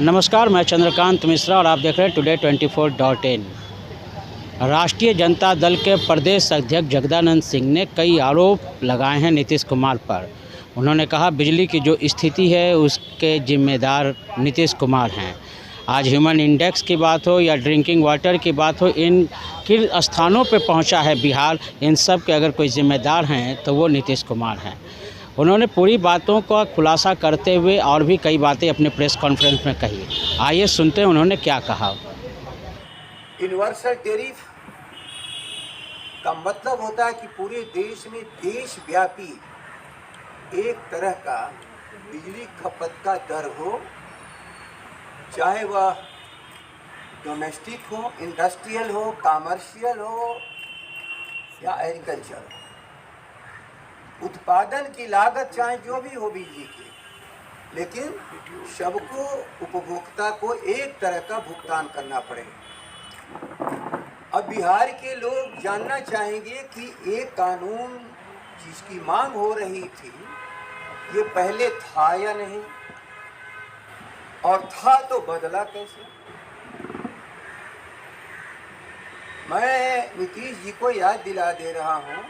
नमस्कार, मैं चंद्रकांत मिश्रा और आप देख रहे हैं टुडे 24.in। राष्ट्रीय जनता दल के प्रदेश अध्यक्ष जगदानंद सिंह ने कई आरोप लगाए हैं नीतीश कुमार पर। उन्होंने कहा बिजली की जो स्थिति है उसके जिम्मेदार नीतीश कुमार हैं। आज ह्यूमन इंडेक्स की बात हो या ड्रिंकिंग वाटर की बात हो, इन किन स्थानों पर पहुंचा है बिहार, इन सब के अगर कोई जिम्मेदार हैं तो वो नीतीश कुमार हैं। उन्होंने पूरी बातों का खुलासा करते हुए और भी कई बातें अपने प्रेस कॉन्फ्रेंस में कही। आइए सुनते हैं उन्होंने क्या कहा। यूनिवर्सल टैरिफ का मतलब होता है कि पूरे देश में देशव्यापी एक तरह का बिजली खपत का दर हो, चाहे वह डोमेस्टिक हो, इंडस्ट्रियल हो, कमर्शियल हो या एग्रीकल्चर हो। उत्पादन की लागत चाहे जो भी हो बिजली की, लेकिन सबको, उपभोक्ता को एक तरह का भुगतान करना पड़ेगा। अब बिहार के लोग जानना चाहेंगे कि एक कानून जिसकी मांग हो रही थी ये पहले था या नहीं, और था तो बदला कैसे। मैं नीतीश जी को याद दिला दे रहा हूं,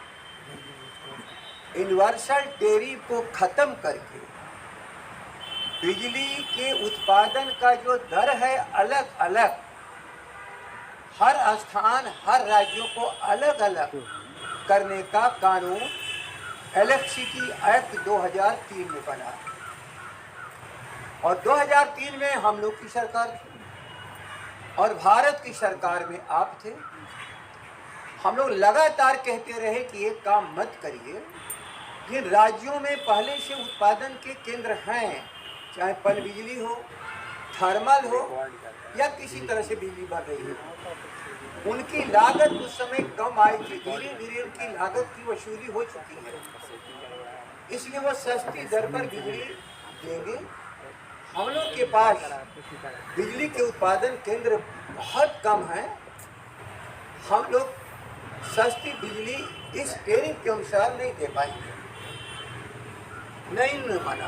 यूनिवर्सल टैरिफ को खत्म करके बिजली के उत्पादन का जो दर है अलग अलग, हर स्थान, हर राज्यों को अलग अलग करने का कानून इलेक्ट्रिसिटी एक्ट 2003 में बना। और 2003 में हम लोग की सरकार थी और भारत की सरकार में आप थे। हम लोग लगातार कहते रहे कि ये काम मत करिए। जिन राज्यों में पहले से उत्पादन के केंद्र हैं, चाहे पन बिजली हो, थर्मल हो या किसी तरह से बिजली बढ़ रही हो, उनकी लागत उस समय कम आई थी। धीरे धीरे उनकी लागत की वसूली हो चुकी है, इसलिए वो सस्ती दर पर बिजली देंगे। हम लोग के पास बिजली के उत्पादन केंद्र बहुत कम हैं। हम लोग सस्ती बिजली इस टैरिफ के अनुसार नहीं दे पाएंगे, नहीं माना।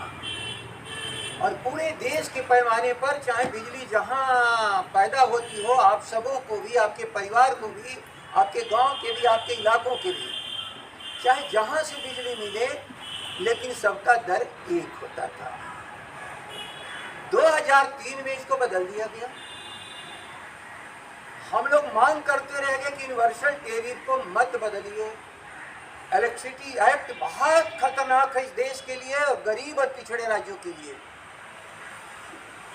और पूरे देश के पैमाने पर चाहे बिजली जहां पैदा होती हो, आप सबों को भी, आपके परिवार को भी, आपके गांव के भी, आपके इलाकों के भी, चाहे जहां से बिजली मिले, लेकिन सबका दर एक होता था। 2003 में इसको बदल दिया गया। हम लोग मांग करते रह गए कि यूनिवर्सल टैरिफ को मत बदलिए। इलेक्ट्रिसिटी एक्ट बहुत खतरनाक है इस देश के लिए और गरीब और पिछड़े राज्यों के लिए।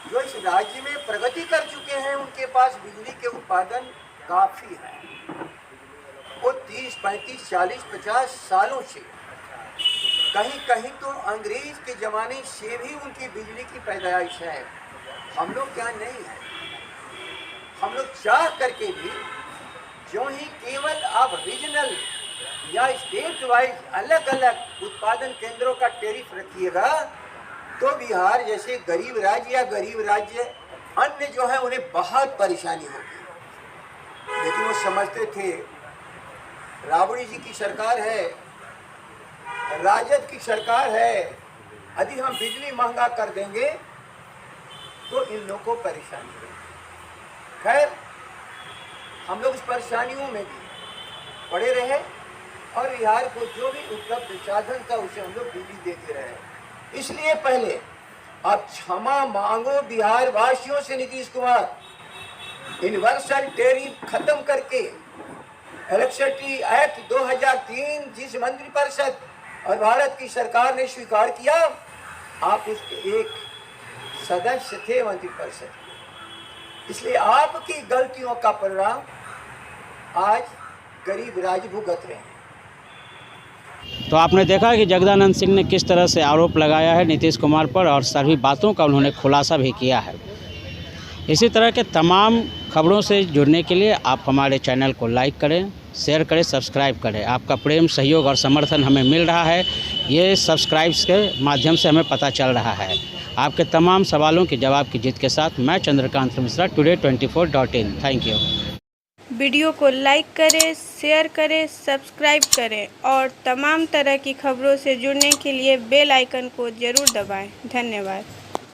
जो इस राज्य में प्रगति कर चुके हैं उनके पास बिजली के उत्पादन काफी है। वो 30, 35, 40, 50 सालों से, कहीं कहीं तो अंग्रेज के जमाने से भी उनकी बिजली की पैदाइश है। हम लोग क्या नहीं है। हम लोग चाह करके भी जो ही केवल आप रीजनल या स्टेट वाइज अलग अलग उत्पादन केंद्रों का टैरिफ रखिएगा तो बिहार जैसे गरीब राज्य या गरीब राज्य अन्य जो है उन्हें बहुत परेशानी होगी। लेकिन वो समझते थे राबड़ी जी की सरकार है, राजद की सरकार है, यदि हम बिजली महंगा कर देंगे तो इन लोगों को परेशानी होगी। खैर, हम लोग इस परेशानियों में भी पड़े रहे और बिहार को जो भी उपलब्ध साधन था उसे हम लोग बिजली देते रहे। इसलिए पहले आप क्षमा मांगो बिहार वासियों से नीतीश कुमार। यूनिवर्सल टैरिफ खत्म करके इलेक्ट्रिसिटी एक्ट 2003 जिस मंत्रिपरिषद और भारत की सरकार ने स्वीकार किया, आप उसके एक सदस्य थे मंत्रिपरिषद। इसलिए आपकी गलतियों का परिणाम आज गरीब राज्य भुगत रहे हैं। तो आपने देखा कि जगदानंद सिंह ने किस तरह से आरोप लगाया है नीतीश कुमार पर और सभी बातों का उन्होंने खुलासा भी किया है। इसी तरह के तमाम खबरों से जुड़ने के लिए आप हमारे चैनल को लाइक करें, शेयर करें, सब्सक्राइब करें। आपका प्रेम, सहयोग और समर्थन हमें मिल रहा है, ये सब्सक्राइब्स के माध्यम से हमें पता चल रहा है। आपके तमाम सवालों के जवाब की जीत के साथ मैं Chandrakant Mishra, today 24.in। Thank you. Video को लाइक करें, शेयर करें, सब्सक्राइब करें और तमाम तरह की खबरों से जुड़ने के लिए बेल आइकन को ज़रूर दबाएं। धन्यवाद।